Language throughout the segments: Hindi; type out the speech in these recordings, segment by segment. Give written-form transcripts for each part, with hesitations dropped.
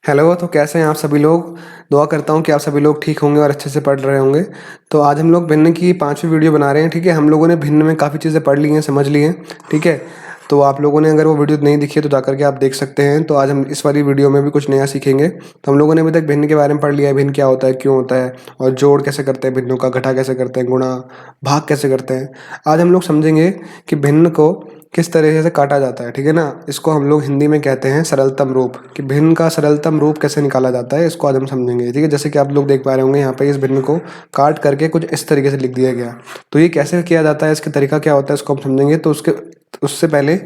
हेलो, तो कैसे हैं आप सभी लोग। दुआ करता हूँ कि आप सभी लोग ठीक होंगे और अच्छे से पढ़ रहे होंगे। तो आज हम लोग भिन्न की 5वीं वीडियो बना रहे हैं। ठीक है, हम लोगों ने भिन्न में काफ़ी चीज़ें पढ़ ली हैं, समझ ली हैं। ठीक है, तो आप लोगों ने अगर वो वीडियो नहीं देखी है तो जाकर के आप देख सकते हैं। तो आज हम इस वाली वीडियो में भी कुछ नया सीखेंगे। तो हम लोगों ने अभी तक भिन्न के बारे में पढ़ लिया है, भिन्न क्या होता है, क्यों होता है, और जोड़ कैसे करते हैं भिन्नों का, घटा कैसे करते हैं, गुणा भाग कैसे करते हैं। आज हम लोग समझेंगे कि भिन्न को किस तरीके से काटा जाता है। ठीक है ना, इसको हम लोग हिंदी में कहते हैं सरलतम रूप, कि भिन्न का सरलतम रूप कैसे निकाला जाता है, इसको आज हम समझेंगे। ठीक है, जैसे कि आप लोग देख पा रहे होंगे यहाँ पे इस भिन्न को काट करके कुछ इस तरीके से लिख दिया गया। तो ये कैसे किया जाता है, इसका तरीका क्या होता है, इसको हम समझेंगे। तो उससे पहले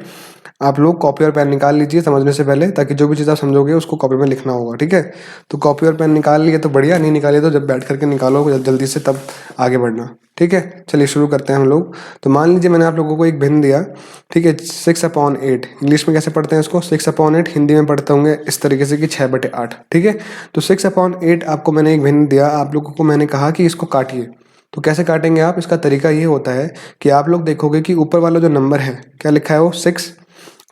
आप लोग कॉपी और पेन निकाल लीजिए समझने से पहले, ताकि जो भी चीज़ आप समझोगे उसको कॉपी में लिखना होगा। ठीक है, तो कॉपी और पेन निकाल लिए तो बढ़िया, नहीं निकाले तो जब बैठ करके निकालो जल्दी से, तब आगे बढ़ना। ठीक है, चलिए शुरू करते हैं हम लोग। तो मान लीजिए मैंने आप लोगों को एक भिन्न दिया। ठीक है, 6/8। इंग्लिश में कैसे पढ़ते हैं इसको, 6/8। हिंदी में पढ़ते होंगे इस तरीके से कि 6/8। ठीक है, तो 6/8 आपको मैंने एक भिन्न दिया, आप लोगों को मैंने कहा कि इसको काटिए। तो कैसे काटेंगे आप, इसका तरीका ये होता है कि आप लोग देखोगे कि ऊपर वाला जो नंबर है क्या लिखा है, वो 6,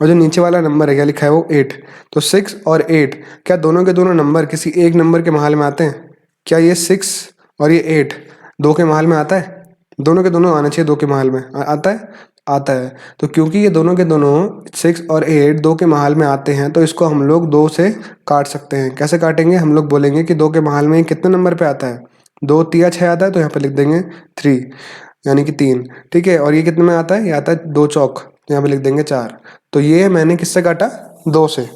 और जो नीचे वाला नंबर है क्या लिखा है, वो 8। तो 6 और 8 क्या दोनों के दोनों नंबर किसी एक नंबर के महल में आते हैं? क्या ये 6 और ये 8 दो के महल में आता है? दोनों के दोनों आना चाहिए, दो के महल में आता है, आता है। तो क्योंकि ये दोनों के दोनों 6 और 8 दो के महल में आते हैं, तो इसको हम लोग 2 से काट सकते हैं। कैसे काटेंगे, हम लोग बोलेंगे कि 2 के महल में कितने नंबर पे आता है, 2 तिया 6 आता है, तो यहाँ पे लिख देंगे 3, यानी कि 3। ठीक है, और ये कितने में आता है, ये आता है 2 चौक, तो यहाँ पे लिख देंगे 4। तो ये मैंने किससे काटा, 2 से।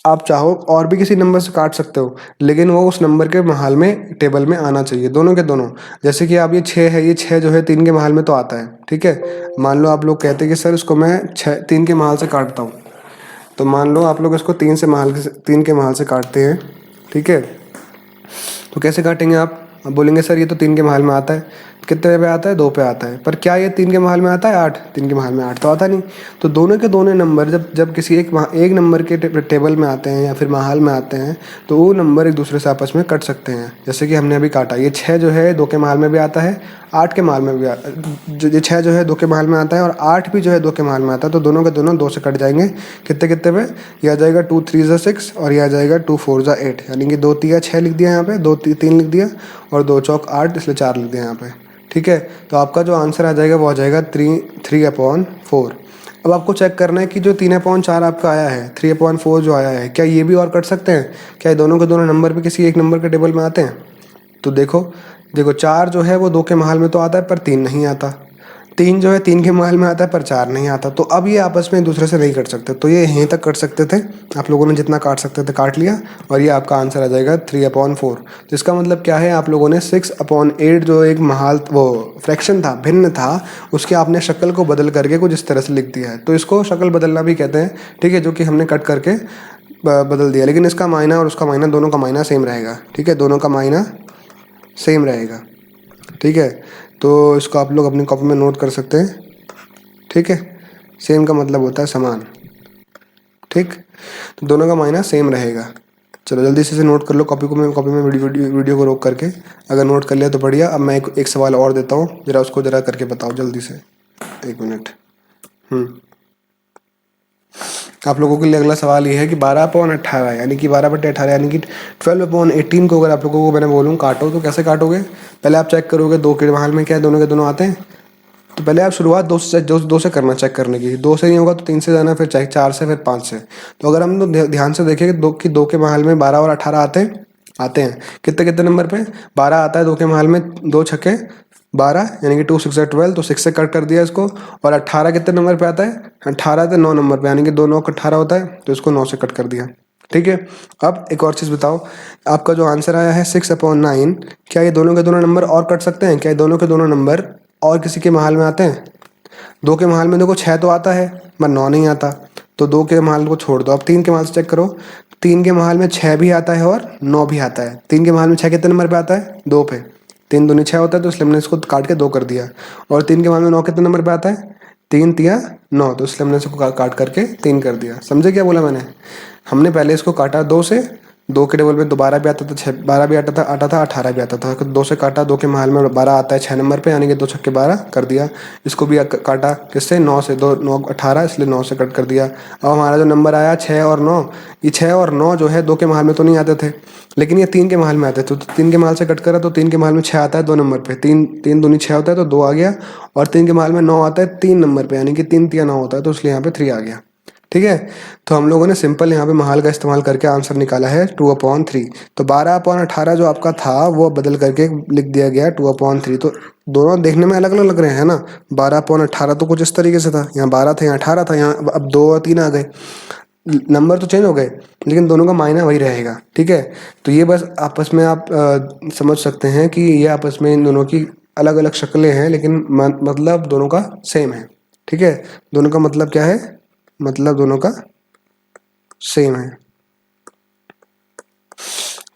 आप चाहो और भी किसी नंबर से काट सकते हो, लेकिन वो उस नंबर के महल में टेबल में आना चाहिए, दोनों के दोनों। जैसे कि आप ये 6 है, ये 6 जो है 3 के महल में तो आता है। ठीक है, मान लो आप लोग कहते हैं कि सर इसको मैं 3 के महल से काटता हूँ, तो मान लो आप लोग इसको 3 के महल से काटते हैं। ठीक है, तो कैसे काटेंगे आप बोलेंगे सर ये तो 3 के महल में आता है। कितने पे आता है, 2 पे आता है। पर क्या ये 3 के महल में आता है, 8? 3 के महल में 8 तो आता नहीं। तो दोनों के दोनों नंबर जब जब किसी एक नंबर के टेबल में आते हैं या फिर महल में आते हैं, तो वो नंबर एक दूसरे से आपस में कट सकते हैं। जैसे कि हमने अभी काटा, ये 6 जो है 2 के महल में भी आता है, 8 के महल में भी ये 6 जो है 2 के महल में आता है, और 8 भी जो है 2 के महल में आता है। तो दोनों के दोनों 2 से कट जाएंगे। कितने कितने पे, ये आ जाएगा 2 3 ज़ा 6, और ये आ जाएगा 2 4 ज़ा 8, यानी कि 2 तिया 6 लिख दिया यहाँ पे, 2 3 लिख दिया, और 2 चौक 8, इसलिए 4 लिख दिया यहाँ पे। ठीक है, तो आपका जो आंसर आ जाएगा वो आ जाएगा 3/4। अब आपको चेक करना है कि जो 3/4 आपका आया है, 3/4 जो आया है, क्या ये भी और कट सकते हैं? क्या ये दोनों के दोनों नंबर पे किसी एक नंबर के टेबल में आते हैं? तो देखो देखो 4 जो है वो 2 के महल में तो आता है, पर 3 नहीं आता। 3 जो है 3 के महल में आता है, पर 4 नहीं आता। तो अब ये आपस में एक दूसरे से नहीं कट सकते, तो ये यहीं तक कट सकते थे। आप लोगों ने जितना काट सकते थे काट लिया, और ये आपका आंसर आ जाएगा 3/4। तो इसका मतलब क्या है, आप लोगों ने 6/8 जो एक महल वो फ्रैक्शन था, भिन्न था, उसके आपने शक्ल को बदल करके कुछ इस तरह से लिख दिया है। तो इसको शक्ल बदलना भी कहते हैं। ठीक है, जो कि हमने कट करके बदल दिया, लेकिन इसका मायना और उसका मायना, दोनों का मायना सेम रहेगा। ठीक है, दोनों का मायना सेम रहेगा। ठीक है, तो इसको आप लोग अपनी कॉपी में नोट कर सकते हैं। ठीक है, सेम का मतलब होता है समान। ठीक, तो दोनों का मायना सेम रहेगा। चलो जल्दी से नोट कर लो कॉपी में वीडियो को रोक करके। अगर नोट कर लिया तो बढ़िया। अब मैं एक सवाल और देता हूँ, जरा उसको जरा करके बताओ जल्दी से, 1 मिनट। आप लोगों के लिए अगला सवाल ये है कि 12/18 यानी कि 12/18 यानी कि 12/18 को अगर आप लोगों को मैंने बोलूँ काटो, तो कैसे काटोगे? पहले आप चेक करोगे 2 के महल में क्या है, दोनों के दोनों आते हैं। तो पहले आप शुरुआत 2 से करना, चेक करने की। 2 से नहीं होगा तो 3 से जाना, फिर 4 से, फिर 5 से। तो अगर हम ध्यान से देखें कि 2 के महल में 12 और 18 आते हैं। कितने कितने नंबर पे? 12 आता है 2 के महल में, 2 छक्के 12, यानी कि 2 6 12, तो 6 से कट कर दिया इसको। और 18 कितने नंबर पे आता है? 18 तो 9 नंबर पे, यानी कि 2 9 18 होता है, तो इसको 9 से कट कर दिया। ठीक है, अब एक और चीज़ बताओ, आपका जो आंसर आया है 6/9, क्या ये दोनों के दोनों नंबर और कट सकते हैं? क्या ये दोनों के दोनों नंबर और किसी के महल में आते हैं? 2 के महल में देखो 6 तो आता है, पर 9 नहीं आता। तो 2 के महल को छोड़ दो, अब 3 के महल से चेक करो। 3 के महल में 6 भी आता है और 9 भी आता है। 3 के महल में 6 कितने नंबर पे आता है? 2 पे। 3 दूनी 6 होता है, तो इसलिए हमने इसको काट के 2 कर दिया। और 3 के महल में 9 कितने नंबर पे आता है? 3 तिया 9, तो इसलिए हमने इसको काट करके 3 कर दिया। समझे क्या बोला मैंने? हमने पहले इसको काटा 2 से, 2 के टेबल पे दोबारा भी आता था, 12 भी आता था 18 भी आता था। 2 से काटा, 2 के महल में 12 आता है 6 नंबर पे, यानी कि 2 छक्के 12 कर दिया। इसको भी काटा किससे, 9 से, 2 9 18, इसलिए 9 से कट कर दिया। अब हमारा जो नंबर आया 6 और 9, ये 6 और 9 जो है 2 के महल में तो नहीं आते थे, लेकिन ये 3 के महल में आते थे। तो 3 के महल से कट करा तो 3 के महल में 6 आता है 2 नंबर पे, 3 3 दूनी 6 होता है तो 2 आ गया। और 3 के महल में 9 आता है 3 नंबर पे, यानी कि 3 3 9 होता है, तो इसलिए यहाँ पे 3 आ गया। ठीक है, तो हम लोगों ने सिंपल यहाँ पे महाल का इस्तेमाल करके आंसर निकाला है 2/3। तो 12/18 जो आपका था वो बदल करके लिख दिया गया 2/3। तो दोनों देखने में अलग अलग लग रहे हैं ना, 12/18 तो कुछ इस तरीके से था, यहाँ 12 था यहाँ 18 था, यहाँ अब 2 और 3 आ गए, नंबर तो चेंज हो गए लेकिन दोनों का मायना वही रहेगा। ठीक है, तो ये बस आपस में आप समझ सकते हैं कि ये आपस में इन दोनों की अलग अलग शक्लें हैं, लेकिन मतलब दोनों का सेम है। ठीक है, दोनों का मतलब क्या है, मतलब दोनों का सेम है।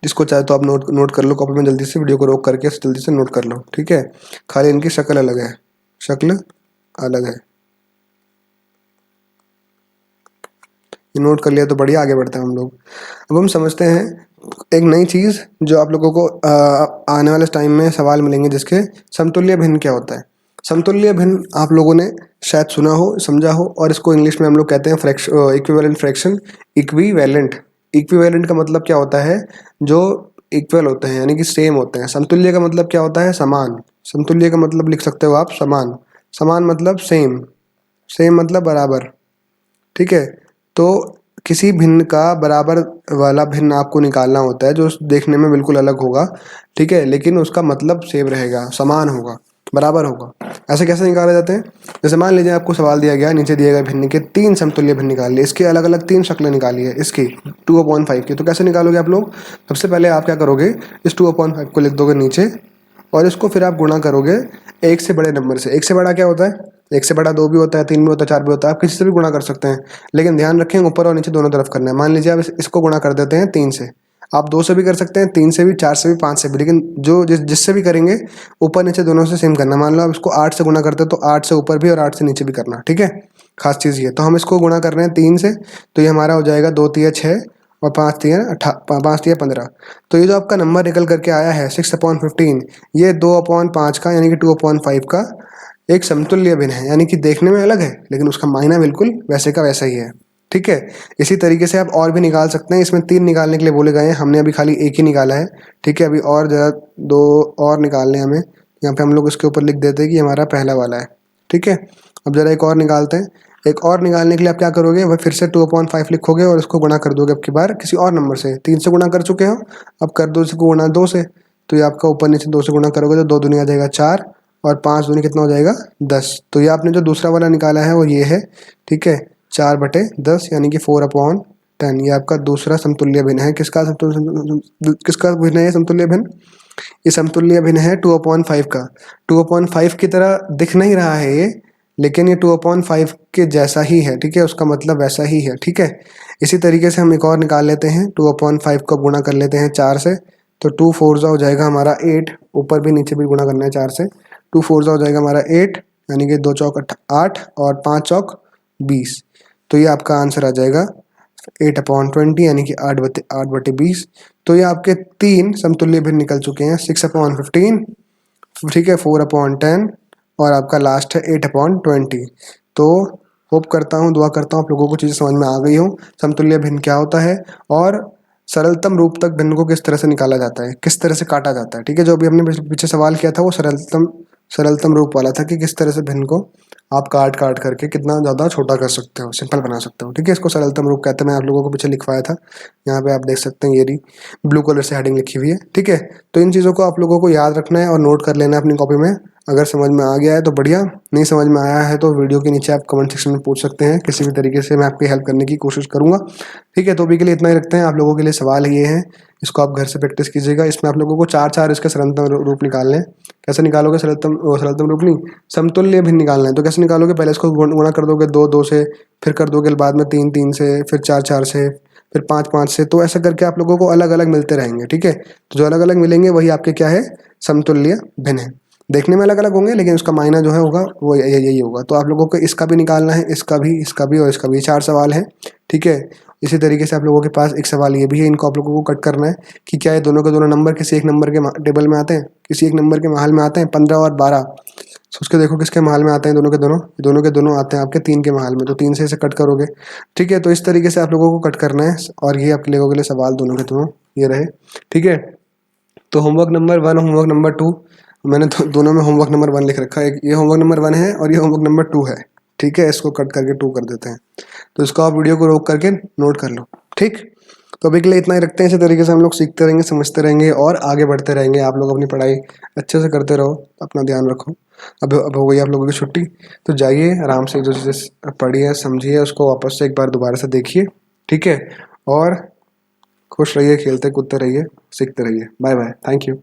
जिसको चाहे तो आप नोट कर लो कॉपी में, जल्दी से वीडियो को रोक करके जल्दी से नोट कर लो। ठीक है, खाली इनकी शक्ल अलग है, शक्ल अलग है, ये नोट कर लिया तो बढ़िया, आगे बढ़ते हैं हम लोग। अब हम समझते हैं एक नई चीज़ जो आप लोगों को आने वाले टाइम में सवाल मिलेंगे, जिसके समतुल्य भिन्न क्या होता है। समतुल्य भिन्न आप लोगों ने शायद सुना हो, समझा हो, और इसको इंग्लिश में हम लोग कहते हैं इक्विवेलेंट फ्रैक्शन। इक्विवेलेंट, इक्विवेलेंट का मतलब क्या होता है, जो इक्वल होते हैं यानी कि सेम होते हैं। समतुल्य का मतलब क्या होता है, समान। समतुल्य का मतलब लिख सकते हो आप समान, समान मतलब सेम, सेम मतलब बराबर। ठीक है, तो किसी भिन्न का बराबर वाला भिन्न आपको निकालना होता है जो देखने में बिल्कुल अलग होगा। ठीक है, लेकिन उसका मतलब सेम रहेगा, समान होगा, बराबर होगा। ऐसे कैसे निकाले जाते हैं, जैसे मान लीजिए आपको सवाल दिया गया, नीचे दिए गए भिन्न के 3 समतुल्य भिन्न निकाल लिए, इसके अलग अलग 3 शक्लें निकाली है इसकी 2/5 की। तो कैसे निकालोगे आप लोग, सबसे पहले आप क्या करोगे, इस 2/5 को लिख दोगे नीचे, और इसको फिर आप गुणा करोगे एक से बड़े नंबर से। एक से बड़ा क्या होता है, एक से बड़ा 2 भी होता है, 3 भी होता है, 4 भी होता है, आप किसी से भी गुणा कर सकते हैं, लेकिन ध्यान रखें ऊपर और नीचे दोनों तरफ करना है। मान लीजिए आप इसको गुणा कर देते हैं 3 से, आप 2 से भी कर सकते हैं, 3 से भी, 4 से भी, 5 से भी, लेकिन जो जिससे भी करेंगे ऊपर नीचे दोनों से सेम करना। मान लो आप इसको 8 से गुणा करते हैं तो 8 से ऊपर भी और 8 से नीचे भी करना। ठीक है, खास चीज़ ये, तो हम इसको गुणा कर रहे हैं 3 से, तो ये हमारा हो जाएगा 2 तिया 6 और 5 तिया 15। तो ये जो आपका नंबर निकल करके आया है 6/15, ये 2/5 का यानी कि 2/5 का एक समतुल्य भिन्न है, यानी कि देखने में अलग है लेकिन उसका मायना बिल्कुल वैसे का वैसा ही है। ठीक है, इसी तरीके से आप और भी निकाल सकते हैं, इसमें 3 निकालने के लिए बोले गए हैं, हमने अभी खाली एक ही निकाला है। ठीक है, अभी और ज़रा 2 और निकालने हमें, यहाँ पे हम लोग इसके ऊपर लिख देते हैं कि हमारा पहला वाला है। ठीक है, अब ज़रा एक और निकालते हैं। एक और निकालने के लिए आप क्या करोगे, वह फिर से 2/5 लिखोगे और इसको गुणा कर दोगे अब की बार किसी और नंबर से। 3 से गुणा कर चुके हो, अब कर दो इसको गुणा 2 से, तो ये आपका ऊपर नीचे 2 से गुणा करोगे तो 2 दूनी आ जाएगा 4 और 5 दूनी कितना हो जाएगा 10। तो ये आपने जो दूसरा वाला निकाला है वो ये है। ठीक है, 4/10 यानी कि 4/10, ये आपका दूसरा समतुल्य भिन्न है। किसका किसका भिन्न है ये समतुल्य भिन्न, ये समतुल्य भिन्न है 2/5 का। 2/5 की तरह दिख नहीं रहा है ये, लेकिन ये 2/5 के जैसा ही है। ठीक है, उसका मतलब वैसा ही है। ठीक है, इसी तरीके से हम एक और निकाल लेते हैं, 2/5 को गुणा कर लेते हैं 4 से, तो 2 4 हो जाएगा हमारा 8, ऊपर भी नीचे भी गुणा करना है 4 से, 2 4 हो जाएगा हमारा 8, यानी कि 2 चौक 8 और 5 चौक 20। तो ये आपका आंसर आ जाएगा 8/20 यानी कि 8/20। तो ये आपके 3 समतुल्य भिन्न निकल चुके हैं, 6/15, ठीक है, 4/10 और आपका लास्ट है 8/20। तो होप करता हूँ, दुआ करता हूँ आप लोगों को चीज़ें समझ में आ गई हो, समतुल्य भिन्न क्या होता है और सरलतम रूप तक भिन्न को किस तरह से निकाला जाता है, किस तरह से काटा जाता है। ठीक है, जो अभी हमने पीछे सवाल किया था वो सरलतम रूप वाला था कि किस तरह से भिन्न को आप काट काट करके कितना ज़्यादा छोटा कर सकते हो, सिंपल बना सकते हो। ठीक है, इसको सरलतम रूप कहते हैं, मैं आप लोगों को पीछे लिखवाया था, यहाँ पे आप देख सकते हैं, ये रही ब्लू कलर से हेडिंग लिखी हुई है। ठीक है, तो इन चीज़ों को आप लोगों को याद रखना है और नोट कर लेना है अपनी कॉपी में। अगर समझ में आ गया है तो बढ़िया, नहीं समझ में आया है तो वीडियो के नीचे आप कमेंट सेक्शन में पूछ सकते हैं, किसी भी तरीके से मैं आपकी हेल्प करने की कोशिश करूँगा। ठीक है, तो अभी के लिए इतना ही रखते हैं। आप लोगों के लिए सवाल ये है, इसको आप घर से प्रैक्टिस कीजिएगा। इसमें आप लोगों को 4 इसके सरलतम रूप निकालने हैं। कैसे निकालोगे, सरलतम रूप नहीं, समतुल्य भिन्न निकालना है। तो कैसे निकालोगे, पहले इसको गुणा कर दोगे 2 से, फिर कर दोगे बाद में 3 से, फिर 4 से, फिर 5 से। तो ऐसा करके आप लोगों को अलग अलग मिलते रहेंगे। ठीक है, तो जो अलग अलग मिलेंगे वही आपके क्या है, समतुल्य भिन्न है। देखने में अलग अलग होंगे लेकिन उसका मायना जो है होगा वो यही होगा। तो आप लोगों को इसका भी निकालना है, इसका भी और इसका भी, 4 सवाल हैं। ठीक है, इसी तरीके से आप लोगों के पास एक सवाल ये भी है, इनको आप लोगों को कट करना है कि क्या ये दोनों के दोनों नंबर किसी एक नंबर के टेबल में आते हैं, किसी एक नंबर के महल में आते हैं, 15 और 12। सोच के देखो किसके महल में आते हैं दोनों के दोनों आते हैं आपके 3 के महल में, तो 3 से इसे कट करोगे। ठीक है, तो इस तरीके से आप लोगों को कट करना है और ये आपके लोगों के लिए सवाल दोनों के दोनों ये रहे। ठीक है, तो होमवर्क नंबर 1, होमवर्क नंबर 2, मैंने दोनों में होमवर्क नंबर 1 लिख रखा है। ये होमवर्क नंबर 1 है और ये होमवर्क नंबर 2 है। ठीक है, इसको कट करके 2 कर देते हैं। तो इसको आप वीडियो को रोक करके नोट कर लो। ठीक, तो अभी के लिए इतना ही रखते हैं। इसी तरीके से हम लोग सीखते रहेंगे, समझते रहेंगे और आगे बढ़ते रहेंगे। आप लोग अपनी पढ़ाई अच्छे से करते रहो, अपना ध्यान रखो। अब हो गई आप लोगों की छुट्टी, तो जाइए आराम से जो चीज़ें पढ़ी है समझिए उसको वापस से एक बार दोबारा से देखिए। ठीक है, और खुश रहिए, खेलते कूदते रहिए, सीखते रहिए। Bye bye, thank you.